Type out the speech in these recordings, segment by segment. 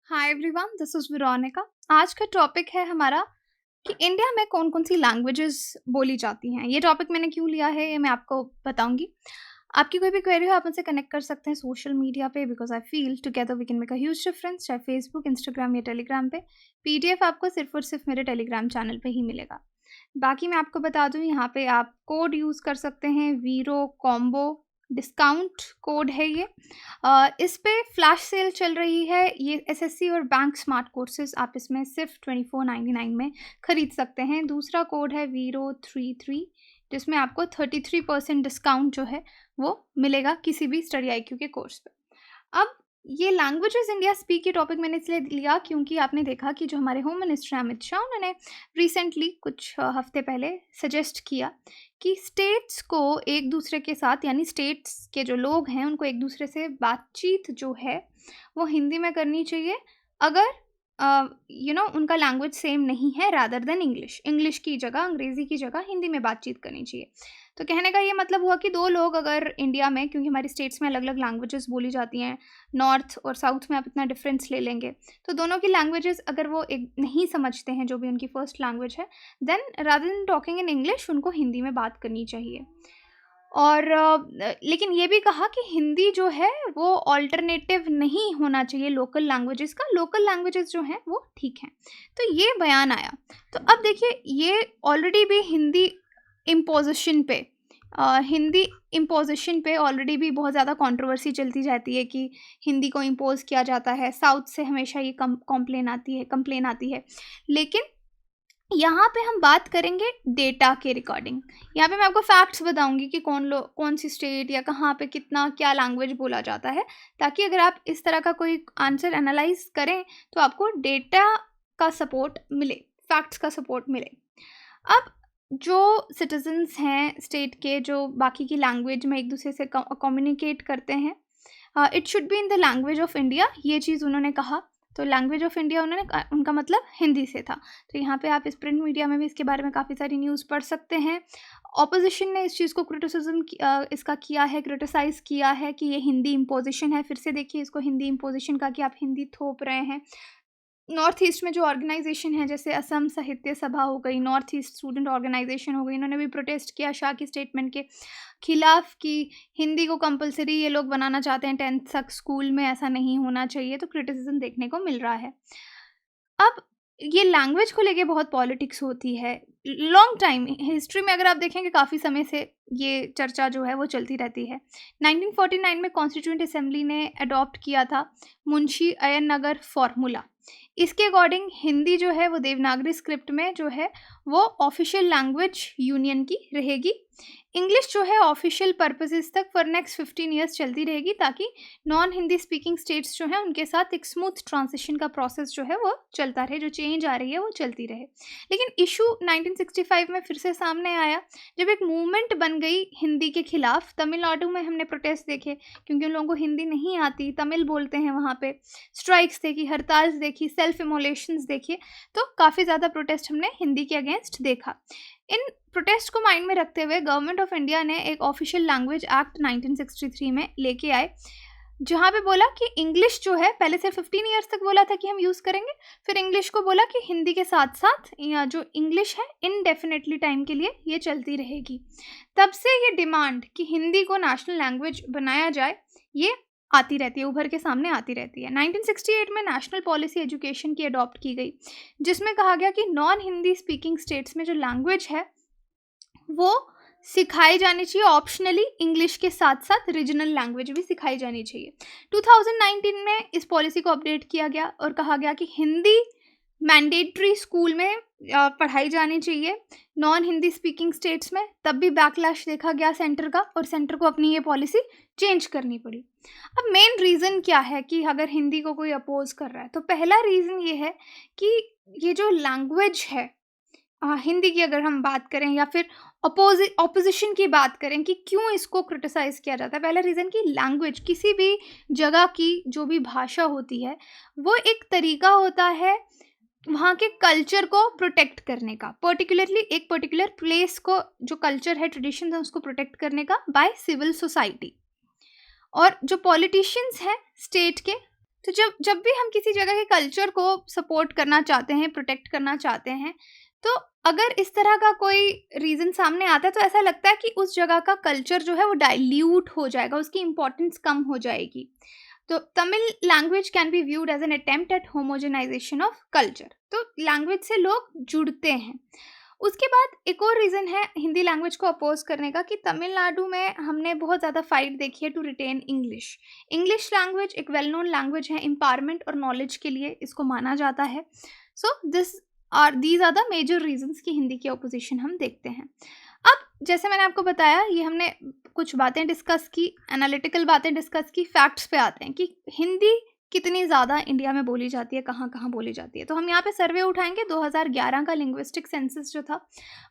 Hi everyone, this is Veronica. आज का topic है हमारा कि इंडिया में कौन-कौन सी लैंग्वेजेस बोली जाती हैं। ये टॉपिक मैंने क्यों लिया है, ये मैं आपको बताऊँगी। आपकी कोई भी क्वेरी हो, आप मुझसे कनेक्ट कर सकते हैं सोशल मीडिया पे because I feel together we can make a huge difference, चाहे फेसबुक, इंस्टाग्राम या टेलीग्राम पे। पीडीएफ आपको सिर्फ़ और सिर्फ़ मेरे टेलीग्राम चैनल पे ही मिलेगा। बाकी मैं आपको बता दूँ, यहाँ पे आप कोड यूज़ कर सकते हैं, वीरो कॉम्बो डिस्काउंट कोड है ये। इस पे फ्लैश सेल चल रही है। ये एसएससी और बैंक स्मार्ट कोर्सेज़ आप इसमें सिर्फ़ 2499 में खरीद सकते हैं। दूसरा कोड है वीरो33 जिसमें आपको 33% डिस्काउंट जो है वो मिलेगा किसी भी स्टडी आईक्यू के कोर्स पे। अब ये लैंग्वेजेस इंडिया स्पीक ये टॉपिक मैंने इसलिए लिया क्योंकि आपने देखा कि जो हमारे होम मिनिस्टर अमित शाह, उन्होंने रिसेंटली कुछ हफ्ते पहले सजेस्ट किया कि स्टेट्स को एक दूसरे के साथ, यानी स्टेट्स के जो लोग हैं उनको एक दूसरे से बातचीत जो है वो हिंदी में करनी चाहिए, अगर उनका लैंग्वेज सेम नहीं है, रादर देन इंग्लिश की जगह, अंग्रेज़ी की जगह हिंदी में बातचीत करनी चाहिए। तो कहने का ये मतलब हुआ कि 2 लोग अगर इंडिया में, क्योंकि हमारी स्टेट्स में अलग-अलग लैंग्वेजेस बोली जाती हैं, नॉर्थ और साउथ में आप इतना डिफरेंस ले लेंगे, तो दोनों की लैंग्वेजेस अगर वो एक नहीं समझते हैं, जो भी उनकी फर्स्ट लैंग्वेज है, then rather than talking in English उनको हिंदी में बात करनी चाहिए। और लेकिन ये भी कहा कि हिंदी जो है वो अल्टरनेटिव नहीं होना चाहिए लोकल लैंग्वेजेस का, लोकल लैंग्वेजेस जो हैं वो ठीक हैं। तो ये बयान आया। तो अब देखिए, ये ऑलरेडी भी हिंदी इम्पोज़िशन पे ऑलरेडी भी बहुत ज़्यादा कंट्रोवर्सी चलती जाती है कि हिंदी को इम्पोज़ किया जाता है। साउथ से हमेशा ये कंप्लेन आती है। लेकिन यहाँ पे हम बात करेंगे डेटा के रिगार्डिंग। यहाँ पे मैं आपको फैक्ट्स बताऊँगी कि कौन सी स्टेट या कहाँ पे कितना क्या लैंग्वेज बोला जाता है, ताकि अगर आप इस तरह का कोई आंसर एनालाइज़ करें तो आपको डेटा का सपोर्ट मिले, फैक्ट्स का सपोर्ट मिले। अब जो सिटिज़न्स हैं स्टेट के, जो बाकी की लैंग्वेज में एक दूसरे से कम्युनिकेट करते हैं, it should be in the language of India, ये चीज़ उन्होंने कहा। तो लैंग्वेज ऑफ इंडिया उनका मतलब हिंदी से था। तो यहाँ पे आप इस प्रिंट मीडिया में भी इसके बारे में काफ़ी सारी न्यूज़ पढ़ सकते हैं। ऑपोजिशन ने इस चीज़ को इसका किया है, क्रिटिसाइज़ किया है कि ये हिंदी इम्पोजिशन है। फिर से देखिए, इसको हिंदी इम्पोजिशन का कि आप हिंदी थोप रहे हैं। नॉर्थ ईस्ट में जो ऑर्गेनाइजेशन है, जैसे असम साहित्य सभा हो गई, नॉर्थ ईस्ट स्टूडेंट ऑर्गेनाइजेशन हो गई, इन्होंने भी प्रोटेस्ट किया शाह की स्टेटमेंट के खिलाफ कि हिंदी को कंपलसरी ये लोग बनाना चाहते हैं 10th तक स्कूल में, ऐसा नहीं होना चाहिए। तो क्रिटिसिज्म देखने को मिल रहा है। अब ये लैंग्वेज को लेके बहुत पॉलिटिक्स होती है। लॉन्ग टाइम हिस्ट्री में अगर आप देखेंगे, काफ़ी समय से ये चर्चा जो है वो चलती रहती है। 1949 में कॉन्स्टिट्यूएंट असेंबली ने अडॉप्ट किया था मुंशी अय्यर फार्मूला। इसके अकॉर्डिंग हिंदी जो है वो देवनागरी स्क्रिप्ट में जो है वो ऑफिशियल लैंग्वेज यूनियन की रहेगी। इंग्लिश जो है ऑफिशियल पर्पसेस तक फॉर नेक्स्ट 15 ईयर्स चलती रहेगी, ताकि नॉन हिंदी स्पीकिंग स्टेट्स जो हैं उनके साथ एक स्मूथ ट्रांजिशन का प्रोसेस जो है वो चलता रहे, जो चेंज आ रही है वो चलती रहे। लेकिन इशू 1965 में फिर से सामने आया, जब एक मूवमेंट बन गई हिंदी के खिलाफ। तमिलनाडु में हमने प्रोटेस्ट देखे, क्योंकि उन लोगों को हिंदी नहीं आती, तमिल बोलते हैं वहाँ पे। स्ट्राइक्स देखी, हड़ताल देखी, सेल्फ इमोलेशंस देखिए। तो काफ़ी ज़्यादा प्रोटेस्ट हमने हिंदी के अगेंस्ट देखा। इन प्रोटेस्ट को माइंड में रखते हुए गवर्नमेंट ऑफ इंडिया ने एक ऑफिशियल लैंग्वेज एक्ट 1963 में लेके आए, जहाँ पे बोला कि इंग्लिश जो है, पहले से 15 ईयर्स तक बोला था कि हम यूज़ करेंगे, फिर इंग्लिश को बोला कि हिंदी के साथ साथ या जो इंग्लिश है इनडेफिनेटली टाइम के लिए ये चलती रहेगी। तब से ये डिमांड कि हिंदी को नेशनल लैंग्वेज बनाया जाए, ये आती रहती है, उभर के सामने आती रहती है। 1968 में नेशनल पॉलिसी एजुकेशन की अडॉप्ट की गई, जिसमें कहा गया कि नॉन हिंदी स्पीकिंग स्टेट्स में जो लैंग्वेज है वो सिखाई जानी चाहिए, ऑप्शनली इंग्लिश के साथ साथ रीजनल लैंग्वेज भी सिखाई जानी चाहिए। 2019 में इस पॉलिसी को अपडेट किया गया और कहा गया कि हिंदी मैंडेटरी स्कूल में पढ़ाई जानी चाहिए नॉन हिंदी स्पीकिंग स्टेट्स में। तब भी बैकलैश देखा गया सेंटर का, और सेंटर को अपनी ये पॉलिसी चेंज करनी पड़ी। अब मेन रीज़न क्या है कि अगर हिंदी को कोई अपोज कर रहा है, तो पहला रीज़न ये है कि ये जो लैंग्वेज है, हिंदी की अगर हम बात करें या फिर ऑपोजिशन की बात करें कि क्यों इसको क्रिटिसाइज़ किया जाता है, पहला रीज़न कि लैंग्वेज, किसी भी जगह की जो भी भाषा होती है, वो एक तरीका होता है वहाँ के कल्चर को प्रोटेक्ट करने का, पर्टिकुलरली एक पर्टिकुलर प्लेस को, जो कल्चर है, ट्रेडिशन है, उसको प्रोटेक्ट करने का बाय सिविल सोसाइटी। और जो पॉलिटिशियंस हैं स्टेट के, तो जब जब भी हम किसी जगह के कल्चर को सपोर्ट करना चाहते हैं, प्रोटेक्ट करना चाहते हैं, तो अगर इस तरह का कोई रीज़न सामने आता है तो ऐसा लगता है कि उस जगह का कल्चर जो है वो डाइल्यूट हो जाएगा, उसकी इम्पोर्टेंस कम हो जाएगी। तो Tamil language can be viewed as an attempt at homogenisation of culture. तो लैंग्वेज से लोग जुड़ते हैं। उसके बाद एक और रीज़न है हिंदी लैंग्वेज को अपोज करने का कि तमिलनाडु में हमने बहुत ज़्यादा फाइट देखी है to retain English. English language एक वेल नोन लैंग्वेज है, एम्पावरमेंट और नॉलेज के लिए इसको माना जाता है। So these are the major reasons कि हिंदी की अपोजिशन हम देखते हैं। अब जैसे मैंने आपको बताया, ये हमने कुछ बातें डिस्कस की, एनालिटिकल बातें डिस्कस की, फैक्ट्स पे आते हैं कि हिंदी कितनी ज़्यादा इंडिया में बोली जाती है, कहाँ कहाँ बोली जाती है। तो हम यहाँ पे सर्वे उठाएंगे। 2011 का लिंग्विस्टिक सेंसस जो था,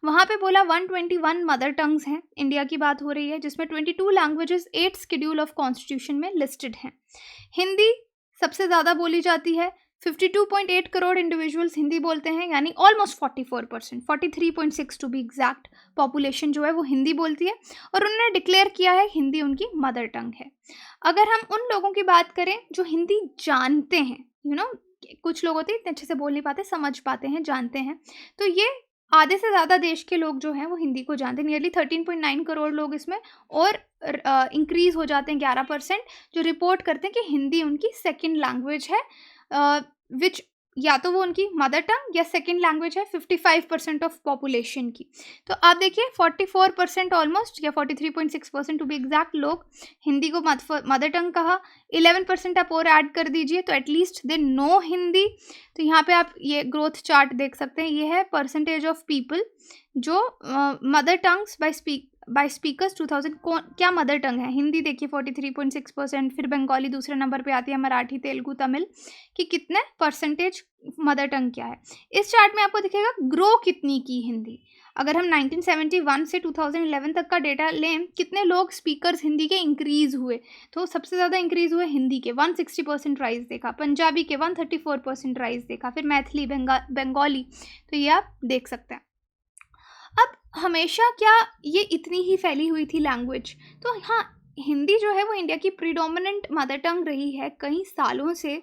वहाँ पे बोला 121 मदर टंग्स हैं, इंडिया की बात हो रही है, जिसमें 22 लैंग्वेजेस 8 शेड्यूल ऑफ कॉन्स्टिट्यूशन में लिस्टेड हैं। हिंदी सबसे ज़्यादा बोली जाती है, 52.8 करोड़ इंडिविजुअल्स हिंदी बोलते हैं, यानी almost 44%, 43.6 to be exact population जो है वो हिंदी बोलती है, और उन्होंने डिक्लेयर किया है हिंदी उनकी मदर टंग है। अगर हम उन लोगों की बात करें जो हिंदी जानते हैं, कुछ लोग होते हैं इतने अच्छे से बोल नहीं पाते, समझ पाते हैं, जानते हैं, तो ये आधे से ज़्यादा देश के लोग जो हैं वो हिंदी को जानते हैं, नियरली 13.9 करोड़ लोग इसमें, और इंक्रीज़ हो जाते हैं 11%, जो रिपोर्ट करते हैं कि हिंदी उनकी सेकेंड लैंग्वेज है, विच या तो वो उनकी मदर टंग या सेकेंड लैंग्वेज है 55% ऑफ पॉपुलेशन की। तो आप देखिए 44% ऑलमोस्ट, या 43.6% टू बी एग्जैक्ट लोग हिंदी को मदर टंग कहा। 11% आप और ऐड कर दीजिए तो एटलीस्ट दे नो हिंदी। तो यहाँ पे आप ये ग्रोथ चार्ट देख सकते हैं, ये है परसेंटेज ऑफ पीपल जो मदर टंग्स बाय स्पीकर्स 2000 क्या मदर टंग है। हिंदी देखिए 43.6%, फिर बंगाली दूसरे नंबर पे आती है, मराठी, तेलुगु, तमिल, कि कितने परसेंटेज मदर टंग क्या है। इस चार्ट में आपको दिखेगा ग्रो कितनी की हिंदी। अगर हम 1971 से 2011 तक का डेटा लें, कितने लोग स्पीकर्स हिंदी के इंक्रीज़ हुए, तो सबसे ज़्यादा इंक्रीज़ हुए हिंदी के, 160% राइज देखा, पंजाबी के 134% राइज देखा, फिर मैथिली, बंगाली, तो ये आप देख सकते हैं। अब हमेशा क्या ये इतनी ही फैली हुई थी लैंग्वेज? तो हाँ, हिंदी जो है वो इंडिया की प्रीडोमिनेंट मदर टंग रही है कई सालों से,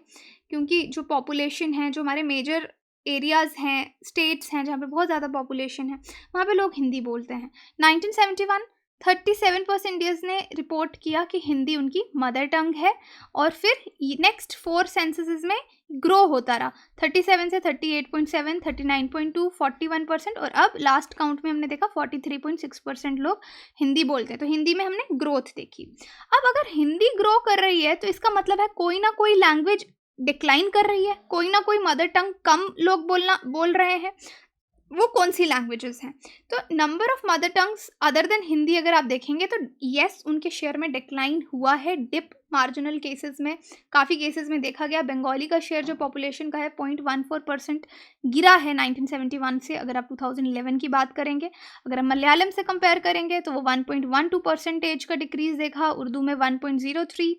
क्योंकि जो पॉपुलेशन है, जो हमारे मेजर एरियाज़ हैं, स्टेट्स हैं जहाँ पे बहुत ज़्यादा पॉपुलेशन है, वहाँ पे लोग हिंदी बोलते हैं। 1971 37% इंडियंस ने रिपोर्ट किया कि हिंदी उनकी मदर टंग है, और फिर नेक्स्ट 4 सेंससेस में ग्रो होता रहा, 37 से 38.7, 39.2, 41%, और अब लास्ट काउंट में हमने देखा 43.6% लोग हिंदी बोलते हैं। तो हिंदी में हमने ग्रोथ देखी। अब अगर हिंदी ग्रो कर रही है तो इसका मतलब है कोई ना कोई लैंग्वेज डिक्लाइन कर रही है, कोई ना कोई मदर टंग कम लोग बोल रहे हैं। वो कौन सी लैंग्वेजेस हैं? तो number of mother tongues other than Hindi अगर आप देखेंगे तो येस, उनके शेयर में डिक्लाइन हुआ है, डिप मार्जिनल केसेस में, काफ़ी केसेस में देखा गया। बंगाली का शेयर जो पॉपुलेशन का है 0.14% गिरा है 1971 से, अगर आप 2011 की बात करेंगे। अगर हम मलयालम से कंपेयर करेंगे तो वो 1.12% का डिक्रीज देखा, उर्दू में 1.03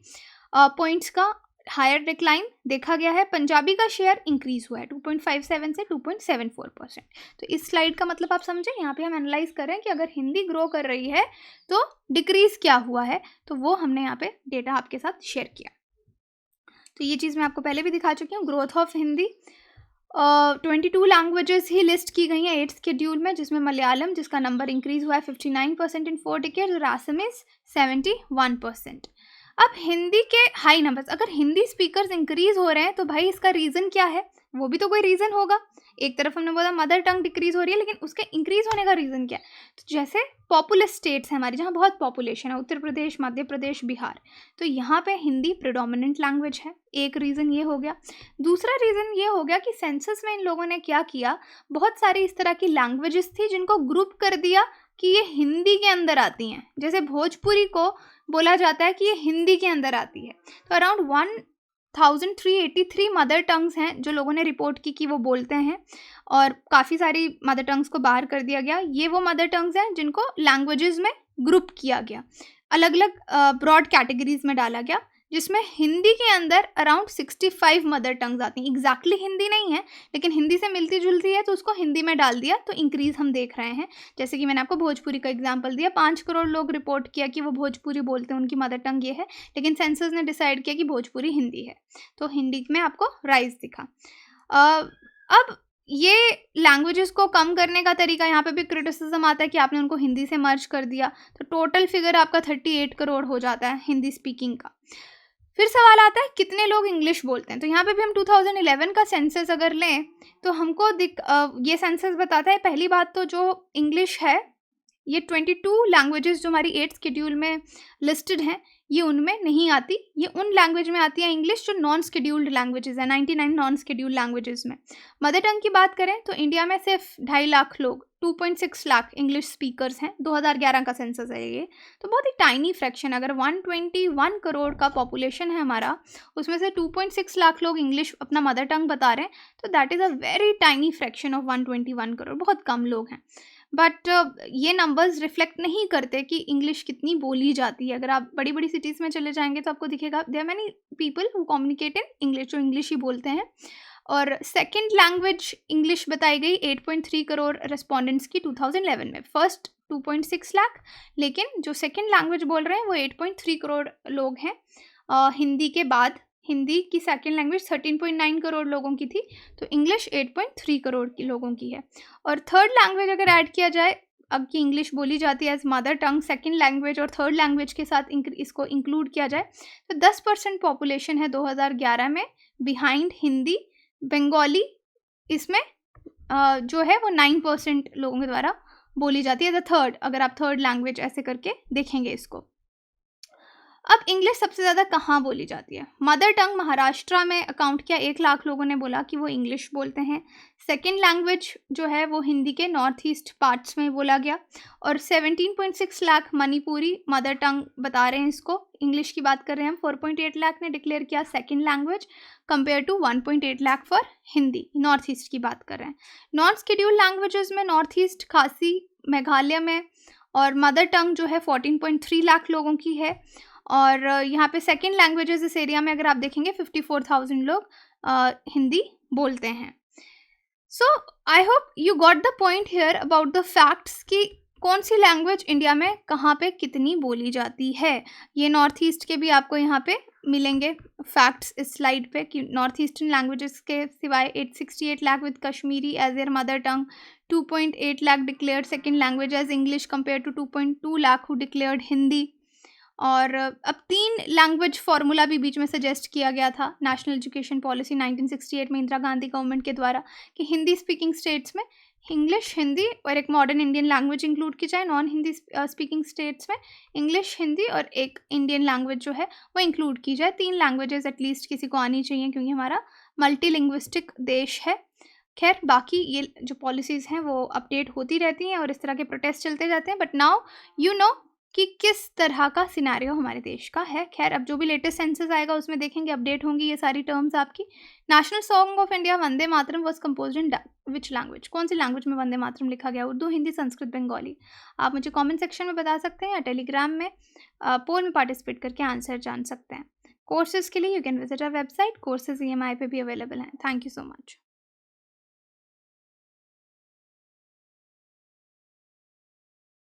पॉइंट्स का हायर डिक्लाइन देखा गया है। पंजाबी का शेयर इंक्रीज हुआ है 2.57 से 2.74%। तो इस स्लाइड का मतलब आप समझें, यहाँ पे हम एनालाइज कर रहे हैं कि अगर हिंदी ग्रो कर रही है तो डिक्रीज क्या हुआ है, तो वो हमने यहाँ पे डेटा आपके साथ शेयर किया। तो ये चीज़ मैं आपको पहले भी दिखा चुकी हूँ। Growth of Hindi 22 languages he list की गई हैं 8th शेड्यूल में, जिसमें मलयालम जिसका नंबर इंक्रीज हुआ है 59% इन 4 डिकेड्स, और आसामीज 71%। अब हिंदी के हाई नंबर्स, अगर हिंदी स्पीकर्स इंक्रीज हो रहे हैं तो भाई इसका रीज़न क्या है? वो भी तो कोई रीज़न होगा। एक तरफ हमने बोला मदर टंग डिक्रीज हो रही है, लेकिन उसके इंक्रीज होने का रीज़न क्या है? तो जैसे पॉपुलस स्टेट्स हैं हमारी, जहाँ बहुत पॉपुलेशन है, उत्तर प्रदेश, मध्य प्रदेश, बिहार, तो यहाँ पे हिंदी प्रिडोमिनेंट लैंग्वेज है। एक रीज़न ये हो गया। दूसरा रीज़न ये हो गया कि सेंसस में इन लोगों ने क्या किया, बहुत सारी इस तरह की लैंग्वेजेस थी जिनको ग्रुप कर दिया कि ये हिंदी के अंदर आती हैं। जैसे भोजपुरी को बोला जाता है कि ये हिंदी के अंदर आती है। तो अराउंड 1383 मदर टंग्स हैं जो लोगों ने रिपोर्ट की कि वो बोलते हैं, और काफ़ी सारी मदर टंग्स को बाहर कर दिया गया। ये वो मदर टंग्स हैं जिनको लैंग्वेजेस में ग्रुप किया गया, अलग अलग ब्रॉड कैटेगरीज में डाला गया, जिसमें हिंदी के अंदर अराउंड 65 मदर टंग्स आती हैं। एग्जैक्टली हिंदी नहीं है, लेकिन हिंदी से मिलती जुलती है, तो उसको हिंदी में डाल दिया, तो इंक्रीज़ हम देख रहे हैं। जैसे कि मैंने आपको भोजपुरी का एग्जांपल दिया, 5 करोड़ लोग रिपोर्ट किया कि वो भोजपुरी बोलते हैं, उनकी मदर टंग ये है, लेकिन सेंसस ने डिसाइड किया कि भोजपुरी हिंदी है, तो हिंदी में आपको राइज दिखा। अब ये लैंग्वेजेस को कम करने का तरीका, यहाँ पे भी क्रिटिसिज्म आता है कि आपने उनको हिंदी से मर्ज कर दिया, तो टोटल फिगर आपका 38 करोड़ हो जाता है हिंदी स्पीकिंग का। फिर सवाल आता है कितने लोग इंग्लिश बोलते हैं, तो यहाँ पे भी हम 2011 का सेंसस अगर लें तो हमको ये सेंसस बताता है, पहली बात तो जो इंग्लिश है ये 22 लैंग्वेजेस जो हमारी 8th शेड्यूल में लिस्टेड हैं, ये उनमें नहीं आती, ये उन लैंग्वेज में आती है इंग्लिश जो नॉन शेड्यूल्ड लैंग्वेजेस है, 99 नॉन शेड्यूल्ड लैंग्वेजेस में। मदर टंग की बात करें तो इंडिया में सिर्फ 2.5 लाख लोग, 2.6 लाख इंग्लिश स्पीकर्स हैं, 2011 का सेंसस है ये, तो बहुत ही टाइनी फ्रैक्शन। अगर 121 करोड़ का पॉपुलेशन है हमारा, उसमें से 2.6 लाख लोग इंग्लिश अपना मदर टंग बता रहे हैं, तो that is a very tiny fraction of 121 crore, बहुत कम लोग हैं। बट ये नंबर्स रिफ्लेक्ट नहीं करते कि इंग्लिश कितनी बोली जाती है। अगर आप बड़ी बड़ी सिटीज़ में चले जाएंगे तो आपको दिखेगा there are many people who communicate in English, जो इंग्लिश ही बोलते हैं। और सेकंड लैंग्वेज इंग्लिश बताई गई 8.3 करोड़ रेस्पोंडेंट्स की 2011 में, फर्स्ट 2.6 लाख, लेकिन जो सेकंड लैंग्वेज बोल रहे हैं वो 8.3 करोड़ लोग हैं। हिंदी के बाद हिंदी की सेकंड लैंग्वेज 13.9 करोड़ लोगों की थी, तो इंग्लिश 8.3 करोड़ की लोगों की है। और थर्ड लैंग्वेज अगर ऐड किया जाए, अब की इंग्लिश बोली जाती है as mother tongue, second language और थर्ड लैंग्वेज के साथ इसको इंक्लूड किया जाए, तो 10% पॉपुलेशन है 2011 में बिहाइंड हिंदी। बंगाली इसमें जो है वो 9% लोगों के द्वारा बोली जाती है एज अ थर्ड, अगर आप थर्ड लैंग्वेज ऐसे करके देखेंगे इसको। अब इंग्लिश सबसे ज़्यादा कहाँ बोली जाती है? मदर टंग महाराष्ट्र में अकाउंट किया, 1 लाख लोगों ने बोला कि वो इंग्लिश बोलते हैं। सेकंड लैंग्वेज जो है वो हिंदी के नॉर्थ ईस्ट पार्ट्स में बोला गया, और 17.6 लाख मणिपुरी मदर टंग बता रहे हैं इसको। इंग्लिश की बात कर रहे हैं हम, 4.8 लाख ने डिक्लेयर किया second language, compare to 1.8 lakh for Hindi. North east की बात कर रहे हैं। नॉन शेड्यूल्ड लैंग्वेजेस में नॉर्थ ईस्ट, खासी, मेघालय में, और मदर टंग जो है 14.3 लाख लोगों की है। और यहाँ पे सेकंड लैंग्वेजेस इस एरिया में अगर आप देखेंगे 54,000 लोग हिंदी बोलते हैं। So I hope you got the point here about the facts कि कौन सी लैंग्वेज इंडिया में कहाँ पे कितनी बोली जाती है। ये नॉर्थ ईस्ट के भी आपको यहाँ पे मिलेंगे फैक्ट्स इस स्लाइड पे, कि नॉर्थ ईस्टर्न लैंग्वेजेस के सिवाय 868 lakh with Kashmiri as their mother tongue, 2.8 lakh declared second language as English compare to 2.2 lakh who declared Hindi. और अब 3 लैंग्वेज फार्मूला भी बीच में सजेस्ट किया गया था नेशनल एजुकेशन पॉलिसी 1968 में इंदिरा गांधी गवर्नमेंट के द्वारा, कि हिंदी स्पीकिंग स्टेट्स में इंग्लिश, हिंदी और एक मॉडर्न इंडियन लैंग्वेज इंक्लूड की जाए, नॉन हिंदी स्पीकिंग स्टेट्स में इंग्लिश, हिंदी और एक इंडियन लैंग्वेज जो है वो इंक्लूड की जाए। 3 लैंग्वेजेस एटलीस्ट किसी को आनी चाहिए, क्योंकि हमारा मल्टीलिंग्विस्टिक देश है। खैर बाकी ये जो पॉलिसीज़ हैं वो अपडेट होती रहती हैं और इस तरह के प्रोटेस्ट चलते जाते हैं, बट नाउ यू नो कि किस तरह का सिनेरियो हमारे देश का है। खैर अब जो भी लेटेस्ट सेंसस आएगा उसमें देखेंगे, अपडेट होंगी ये सारी टर्म्स आपकी। National song of India Vande Mataram was composed in which language? कौन सी लैंग्वेज में वंदे मातरम लिखा गया? उर्दू, हिंदी, संस्कृत, बंगाली? आप मुझे कमेंट सेक्शन में बता सकते हैं, या टेलीग्राम में पोल में पार्टिसिपेट करके आंसर जान सकते हैं। कोर्सेज के लिए you can visit our website, courses EMI पे भी अवेलेबल हैं। Thank you so much.